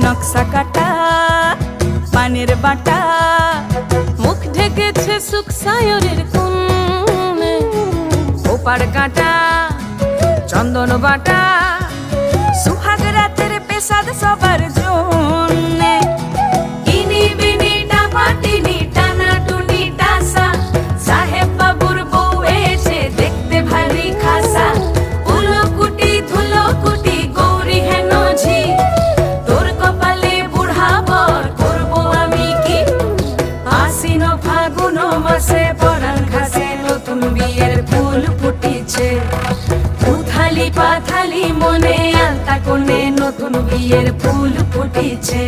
নকশা কাটা পানের বাটা, মুখ ঢেকেছে সুখ সায়রের কোণে, ওপার কাটা চন্দন বাটা, সুহাগ রাতের পেশাদ সবার জন্যে। ইনি বিনি টাপাটিনি টানা টুনি টাসা, সাহেব বাবুর বউ এসে দেখতে ভারী খাসা, উলকুটি ধুলকুটি গৌরী হেন ঝি, তোর কপালে বুড়া বর করবো আমি কি। আশ্বিন ফাগুন মাসে পরাণ ঘাসে নতুন বিয়ের ফুল ফুটিছে, উথালি পাথালি মনে আলতা কোণে নতুন বিয়ের ফুল ফুটিছে।